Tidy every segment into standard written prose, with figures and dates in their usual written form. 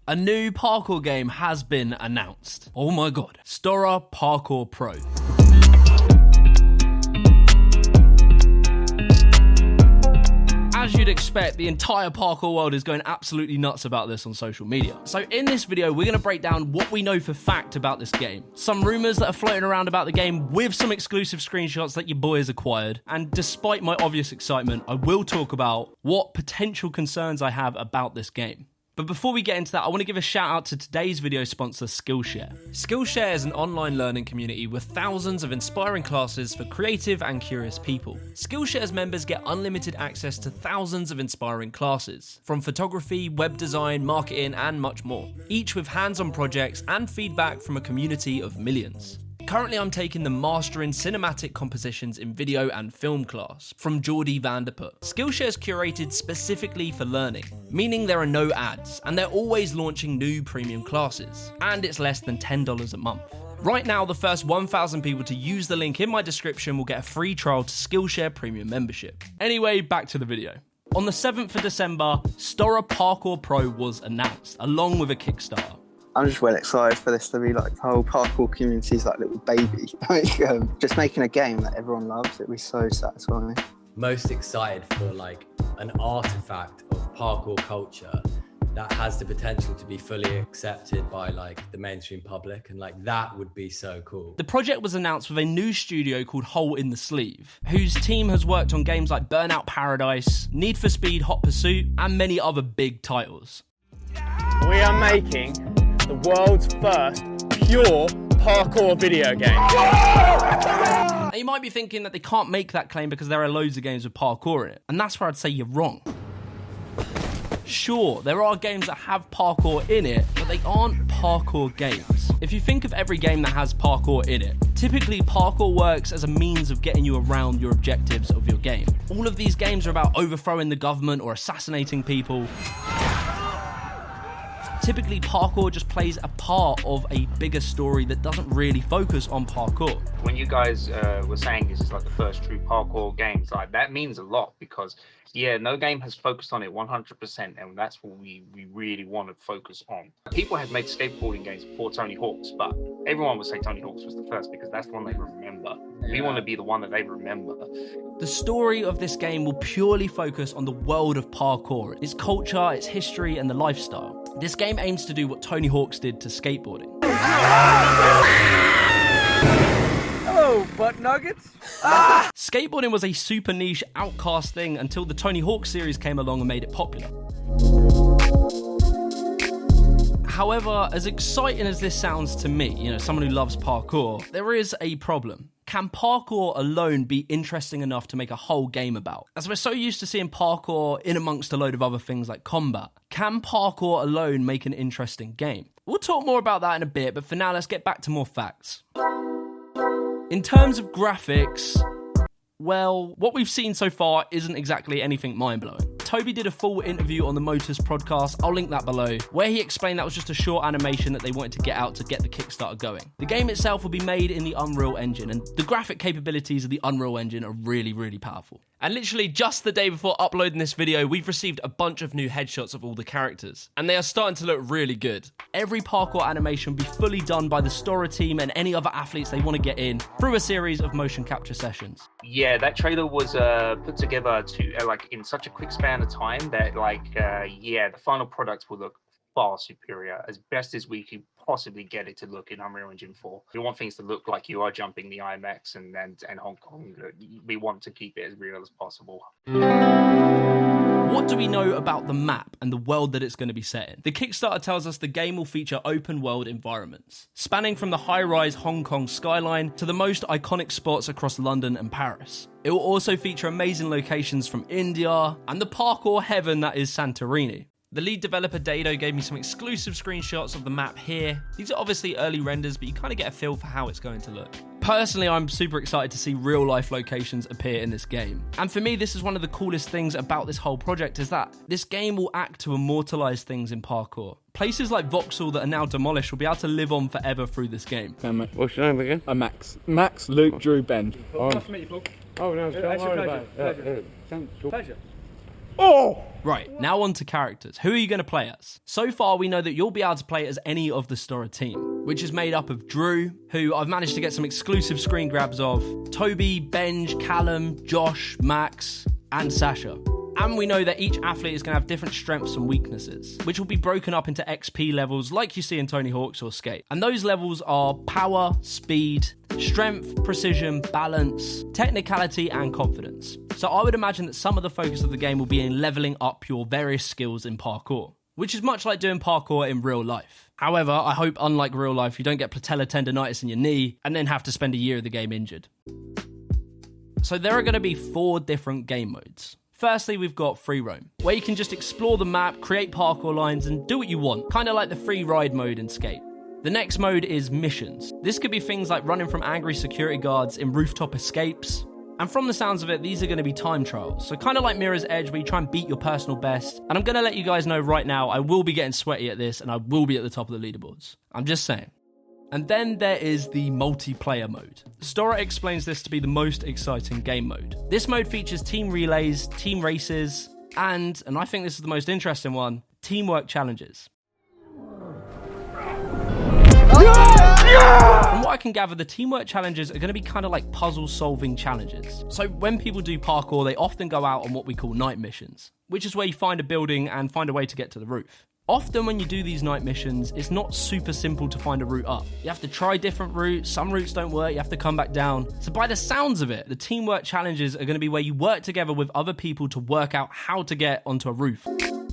A new parkour game has been announced. Oh my god. Storror Parkour Pro. As you'd expect, the entire parkour world is going absolutely nuts about this on social media. So in this video, we're going to break down what we know for fact about this game, some rumours that are floating around about the game with some exclusive screenshots that your boy has acquired, and despite my obvious excitement, I will talk about what potential concerns I have about this game. But before we get into that, I want to give a shout out to today's video sponsor, Skillshare. Skillshare is an online learning community with thousands of inspiring classes for creative and curious people. Skillshare's members get unlimited access to thousands of inspiring classes, from photography, web design, marketing, and much more, each with hands-on projects and feedback from a community of millions. Currently, I'm taking the Master in Cinematic Compositions in Video and Film class from Geordie Vanderput. Skillshare is curated specifically for learning, meaning there are no ads, and they're always launching new premium classes, and it's less than $10 a month. Right now, the first 1,000 people to use the link in my description will get a free trial to Skillshare Premium membership. Anyway, back to the video. On the 7th of December, Storror Parkour Pro was announced, along with a Kickstarter. I'm just well excited for this to be like the whole parkour community's like little baby. Just making a game that everyone loves, it'd be so satisfying. Most excited for like an artifact of parkour culture that has the potential to be fully accepted by like the mainstream public, and like that would be so cool. The project was announced with a new studio called Hole in the Sleeve, whose team has worked on games like Burnout Paradise, Need for Speed Hot Pursuit, and many other big titles. We are making the world's first pure parkour video game. Now, you might be thinking that they can't make that claim because there are loads of games with parkour in it, and that's where I'd say you're wrong. Sure, there are games that have parkour in it, but they aren't parkour games. If you think of every game that has parkour in it, typically parkour works as a means of getting you around your objectives of your game. All of these games are about overthrowing the government or assassinating people. Typically, parkour just plays a part of a bigger story that doesn't really focus on parkour. When you guys were saying this is like the first true parkour games, like that means a lot because, yeah, no game has focused on it 100%, and that's what we really want to focus on. People have made skateboarding games before Tony Hawk's, but everyone would say Tony Hawk's was the first because that's the one they remember. We want to be the one that they remember. The story of this game will purely focus on the world of parkour, its culture, its history, and the lifestyle. This game aims to do what Tony Hawk's did to skateboarding. Oh, butt nuggets? Skateboarding was a super niche, outcast thing until the Tony Hawk series came along and made it popular. However, as exciting as this sounds to me, someone who loves parkour, there is a problem. Can parkour alone be interesting enough to make a whole game about? As we're so used to seeing parkour in amongst a load of other things like combat, can parkour alone make an interesting game? We'll talk more about that in a bit, but for now, let's get back to more facts. In terms of graphics, well, what we've seen so far isn't exactly anything mind-blowing. Toby did a full interview on the Motors podcast, I'll link that below, where he explained that was just a short animation that they wanted to get out to get the Kickstarter going. The game itself will be made in the Unreal Engine, and the graphic capabilities of the Unreal Engine are really, really powerful. And literally just the day before uploading this video, we've received a bunch of new headshots of all the characters, and they are starting to look really good. Every parkour animation will be fully done by the Storror team and any other athletes they want to get in through a series of motion capture sessions. Yeah, that trailer was put together to in such a quick span of time that the final product will look far superior, as best as we could possibly get it to look in Unreal Engine 4. We want things to look like you are jumping the IMX and Hong Kong. We want to keep it as real as possible. What do we know about the map and the world that it's going to be set in? The Kickstarter tells us the game will feature open world environments, spanning from the high-rise Hong Kong skyline to the most iconic spots across London and Paris. It will also feature amazing locations from India and the parkour heaven that is Santorini. The lead developer Dado gave me some exclusive screenshots of the map here. These are obviously early renders, but you kind of get a feel for how it's going to look. Personally, I'm super excited to see real life locations appear in this game. And for me, this is one of the coolest things about this whole project, is that this game will act to immortalize things in parkour. Places like Vauxhall that are now demolished will be able to live on forever through this game. What's your name again? Max. Max, Luke, Drew, Ben. Oh, Nice to meet you, Paul. no, Pleasure. Pleasure. Pleasure. Oh! Right, now on to characters. Who are you going to play as? So far, we know that you'll be able to play as any of the Storror team, which is made up of Drew, who I've managed to get some exclusive screen grabs of, Toby, Benj, Callum, Josh, Max, and Sasha. And we know that each athlete is going to have different strengths and weaknesses, which will be broken up into XP levels like you see in Tony Hawk's or Skate. And those levels are power, speed, strength, precision, balance, technicality, and confidence. So I would imagine that some of the focus of the game will be in leveling up your various skills in parkour, which is much like doing parkour in real life. However, I hope unlike real life, you don't get patellar tendonitis in your knee and then have to spend a year of the game injured. So there are going to be 4 different game modes. Firstly, we've got free roam, where you can just explore the map, create parkour lines, and do what you want, kind of like the free ride mode in Skate. The next mode is missions. This could be things like running from angry security guards in rooftop escapes. And from the sounds of it, these are going to be time trials. So kind of like Mirror's Edge, where you try and beat your personal best. And I'm going to let you guys know right now, I will be getting sweaty at this, and I will be at the top of the leaderboards. I'm just saying. And then there is the multiplayer mode. Storror explains this to be the most exciting game mode. This mode features team relays, team races, and I think this is the most interesting one, teamwork challenges. From what I can gather, the teamwork challenges are going to be kind of like puzzle-solving challenges. So when people do parkour, they often go out on what we call night missions, which is where you find a building and find a way to get to the roof. Often when you do these night missions, it's not super simple to find a route up. You have to try different routes, some routes don't work, you have to come back down. So by the sounds of it, the teamwork challenges are going to be where you work together with other people to work out how to get onto a roof.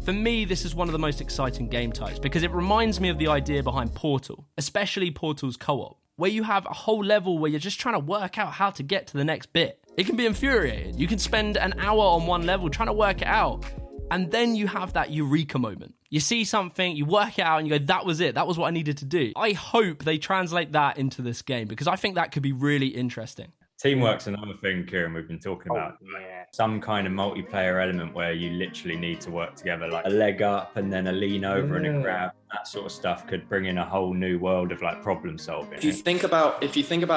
For me, this is one of the most exciting game types because it reminds me of the idea behind Portal, especially Portal's co-op, where you have a whole level where you're just trying to work out how to get to the next bit. It can be infuriating. You can spend an hour on one level trying to work it out. And then you have that eureka moment. You see something, you work it out, and you go, that was it. That was what I needed to do. I hope they translate that into this game because I think that could be really interesting. Teamwork's another thing, Kieran, we've been talking about. Yeah. Some kind of multiplayer element where you literally need to work together, like a leg up and then a lean over and a grab. That sort of stuff could bring in a whole new world of like problem solving. If you think about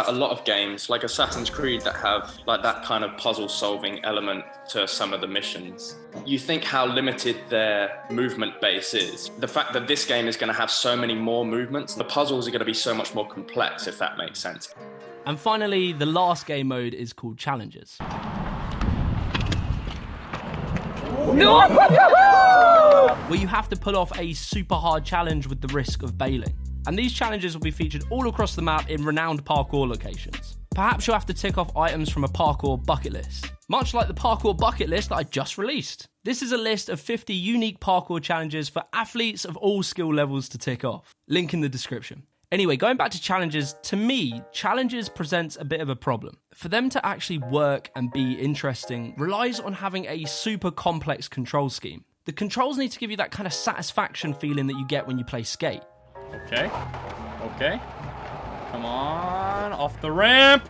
a lot of games like Assassin's Creed that have like that kind of puzzle solving element to some of the missions, you think how limited their movement base is. The fact that this game is going to have so many more movements, the puzzles are going to be so much more complex, if that makes sense. And finally, the last game mode is called Challenges. Where you have to pull off a super hard challenge with the risk of bailing. And these challenges will be featured all across the map in renowned parkour locations. Perhaps you'll have to tick off items from a parkour bucket list, much like the parkour bucket list that I just released. This is a list of 50 unique parkour challenges for athletes of all skill levels to tick off. Link in the description. Anyway, going back to challenges, to me, challenges presents a bit of a problem. For them to actually work and be interesting relies on having a super complex control scheme. The controls need to give you that kind of satisfaction feeling that you get when you play Skate. Okay. Come on, off the ramp.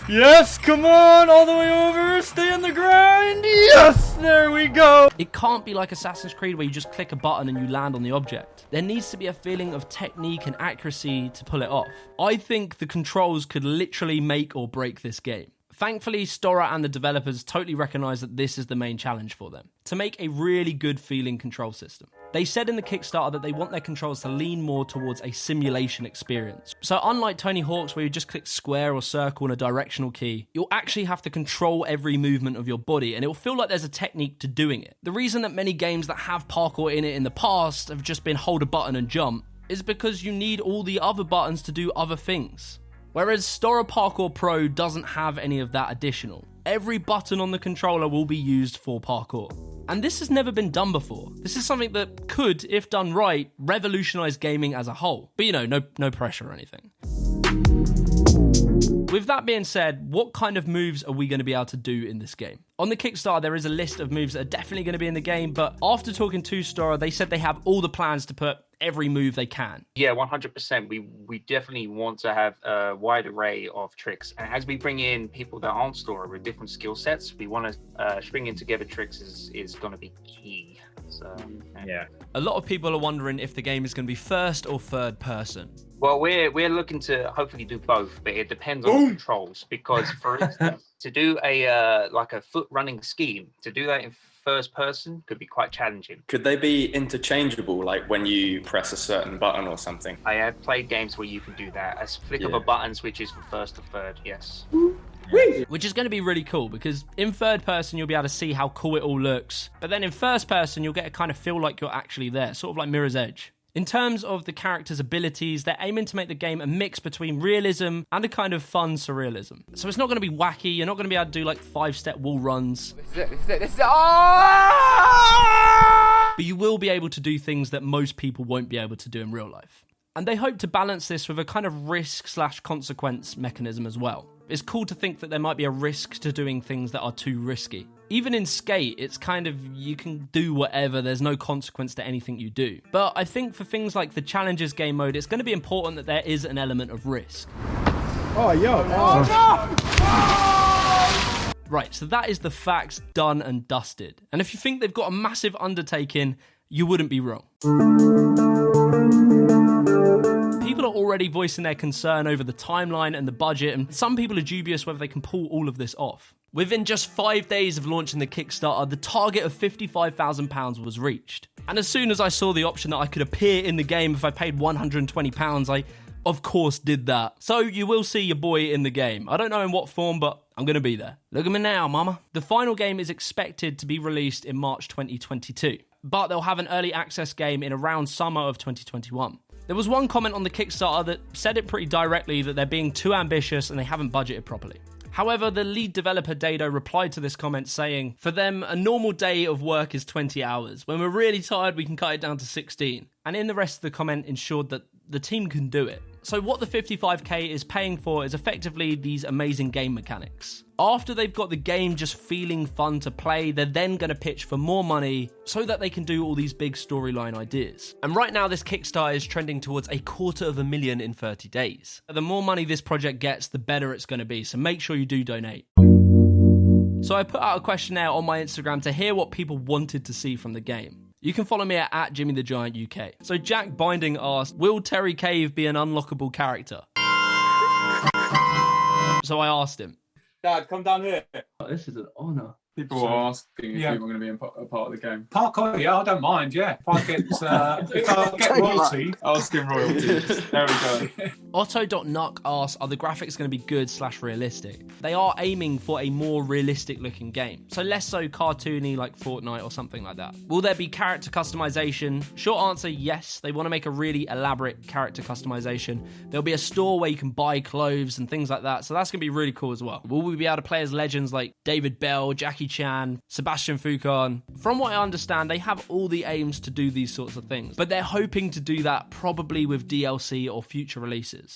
Yes, come on, all the way over. Stay on the grind. Yes, there we go. It can't be like Assassin's Creed where you just click a button and you land on the object. There needs to be a feeling of technique and accuracy to pull it off. I think the controls could literally make or break this game. Thankfully, Storror and the developers totally recognise that this is the main challenge for them, to make a really good feeling control system. They said in the Kickstarter that they want their controls to lean more towards a simulation experience. So unlike Tony Hawk's where you just click square or circle and a directional key, you'll actually have to control every movement of your body and it'll feel like there's a technique to doing it. The reason that many games that have parkour in it in the past have just been hold a button and jump is because you need all the other buttons to do other things. Whereas Storror Parkour Pro doesn't have any of that additional. Every button on the controller will be used for parkour. And this has never been done before. This is something that could, if done right, revolutionize gaming as a whole. But you know, no pressure or anything. With that being said, what kind of moves are we going to be able to do in this game? On the Kickstarter, there is a list of moves that are definitely going to be in the game, but after talking to Storror, they said they have all the plans to put every move they can. Yeah, 100%. We definitely want to have a wide array of tricks. And as we bring in people that aren't Storror with different skill sets, we want to stringing together tricks is going to be key. So Yeah. A lot of people are wondering if the game is going to be first or third person. Well, we're looking to hopefully do both, but it depends on the controls. Because, for instance, to do a like a foot running scheme, to do that in first person could be quite challenging. Could they be interchangeable, like when you press a certain button or something? I have played games where you can do that. A flick of a button switches from first to third, yes. Which is going to be really cool because in third person you'll be able to see how cool it all looks, but then in first person you'll get to kind of feel like you're actually there, sort of like Mirror's Edge. In terms of the characters' abilities, they're aiming to make the game a mix between realism and a kind of fun surrealism. So it's not going to be wacky, you're not going to be able to do like 5-step wall runs. This is it. But you will be able to do things that most people won't be able to do in real life. And they hope to balance this with a kind of risk/consequence mechanism as well. It's cool to think that there might be a risk to doing things that are too risky. Even in Skate, it's kind of, you can do whatever, there's no consequence to anything you do. But I think for things like the Challenges game mode, it's going to be important that there is an element of risk. Oh, yo. Oh, no! Right, so that is the facts done and dusted. And if you think they've got a massive undertaking, you wouldn't be wrong. People are already voicing their concern over the timeline and the budget, and some people are dubious whether they can pull all of this off. Within just 5 days of launching the Kickstarter, the target of £55,000 was reached. And as soon as I saw the option that I could appear in the game if I paid £120, I of course did that. So you will see your boy in the game. I don't know in what form, but I'm going to be there. Look at me now, mama. The final game is expected to be released in March 2022, but they'll have an early access game in around summer of 2021. There was one comment on the Kickstarter that said it pretty directly that they're being too ambitious and they haven't budgeted properly. However, the lead developer Dado replied to this comment saying, for them, a normal day of work is 20 hours. When we're really tired, we can cut it down to 16. And in the rest of the comment ensured that the team can do it. So what the 55k is paying for is effectively these amazing game mechanics. After they've got the game just feeling fun to play, they're then going to pitch for more money so that they can do all these big storyline ideas. And right now this Kickstarter is trending towards $250,000 in 30 days. The more money this project gets, the better it's going to be, so make sure you do donate. So I put out a questionnaire on my Instagram to hear what people wanted to see from the game. You can follow me at JimmyTheGiantUK. So Jack Binding asked, will Terry Cave be an unlockable character? So I asked him. Dad, come down here. Oh, this is an honour. People were asking if people were going to be a part of the game. Parkour, yeah, I don't mind, yeah. If I get royalty, ask him royalties. There we go. Otto.Nuck asks, are the graphics going to be good/realistic? They are aiming for a more realistic looking game, so less so cartoony like Fortnite or something like that. Will there be character customization? Short answer, yes. They want to make a really elaborate character customization. There'll be a store where you can buy clothes and things like that, so that's going to be really cool as well. Will we be able to play as legends like David Bell, Jackie Chan, Sebastian Foucan? From what I understand, they have all the aims to do these sorts of things, but they're hoping to do that probably with DLC or future releases.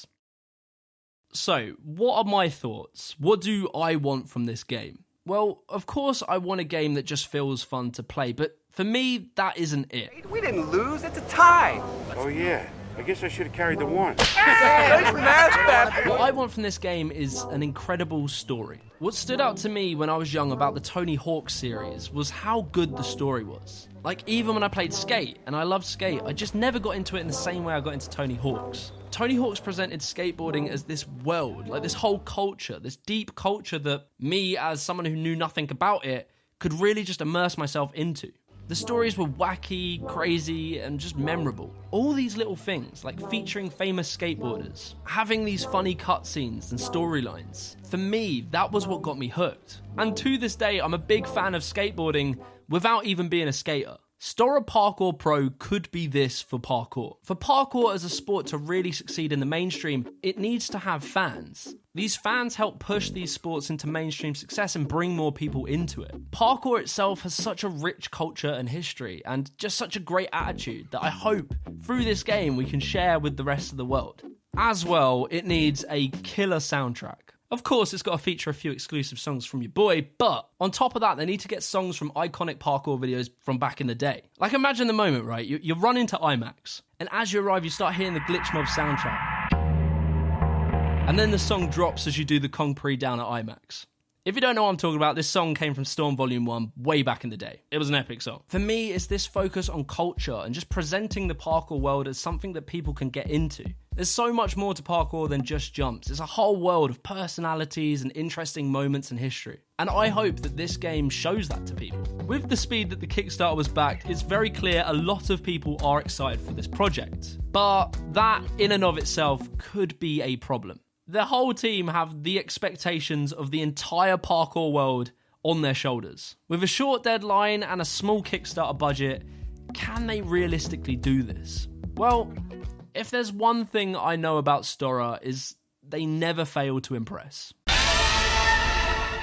So, what are my thoughts? What do I want from this game? Well, of course I want a game that just feels fun to play, but for me, that isn't it. We didn't lose, it's a tie! Oh yeah, I guess I should have carried the one. What I want from this game is an incredible story. What stood out to me when I was young about the Tony Hawk series was how good the story was. Like, even when I played Skate, and I loved Skate, I just never got into it in the same way I got into Tony Hawk's. Tony Hawk's presented skateboarding as this world, like this whole culture, this deep culture that me, as someone who knew nothing about it, could really just immerse myself into. The stories were wacky, crazy, and just memorable. All these little things, like featuring famous skateboarders, having these funny cutscenes and storylines. For me, that was what got me hooked. And to this day, I'm a big fan of skateboarding without even being a skater. Storror Parkour Pro could be this for parkour. For parkour as a sport to really succeed in the mainstream, it needs to have fans. These fans help push these sports into mainstream success and bring more people into it. Parkour itself has such a rich culture and history, and just such a great attitude that I hope through this game we can share with the rest of the world. As well, it needs a killer soundtrack. Of course, it's got to feature a few exclusive songs from your boy, but on top of that, they need to get songs from iconic parkour videos from back in the day. Like, imagine the moment, right? You run into IMAX, and as you arrive, you start hearing the Glitch Mob soundtrack. And then the song drops as you do the Kong Pre down at IMAX. If you don't know what I'm talking about, this song came from Storm Volume 1 way back in the day. It was an epic song. For me, it's this focus on culture and just presenting the parkour world as something that people can get into. There's so much more to parkour than just jumps. It's a whole world of personalities and interesting moments in history. And I hope that this game shows that to people. With the speed that the Kickstarter was backed, it's very clear a lot of people are excited for this project. But that, in and of itself, could be a problem. The whole team have the expectations of the entire parkour world on their shoulders. With a short deadline and a small Kickstarter budget, can they realistically do this? Well, if there's one thing I know about Storror is they never fail to impress.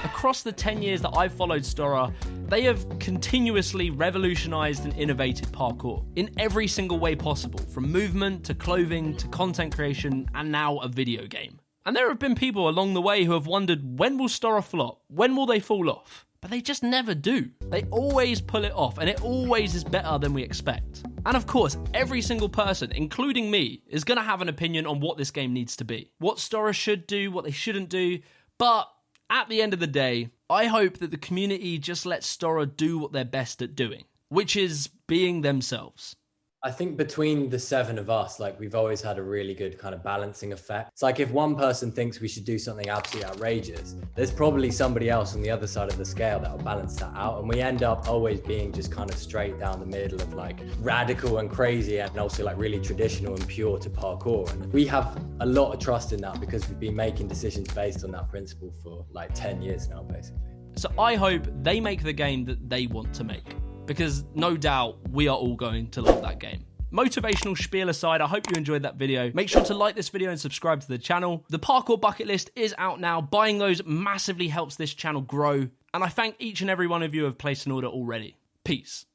Across the 10 years that I've followed Storror, they have continuously revolutionized and innovated parkour in every single way possible, from movement to clothing to content creation and now a video game. And there have been people along the way who have wondered, when will Storror flop? When will they fall off? But they just never do. They always pull it off, and it always is better than we expect. And of course, every single person, including me, is going to have an opinion on what this game needs to be. What Storror should do, what they shouldn't do. But at the end of the day, I hope that the community just lets Storror do what they're best at doing, which is being themselves. I think between the 7 of us, like, we've always had a really good kind of balancing effect. It's like if one person thinks we should do something absolutely outrageous, there's probably somebody else on the other side of the scale that will balance that out. And we end up always being just kind of straight down the middle of like radical and crazy and also like really traditional and pure to parkour. And we have a lot of trust in that because we've been making decisions based on that principle for like 10 years now, basically. So I hope they make the game that they want to make, because no doubt we are all going to love that game. Motivational spiel aside, I hope you enjoyed that video. Make sure to like this video and subscribe to the channel. The Parkour bucket list is out now. Buying those massively helps this channel grow. And I thank each and every one of you who have placed an order already. Peace.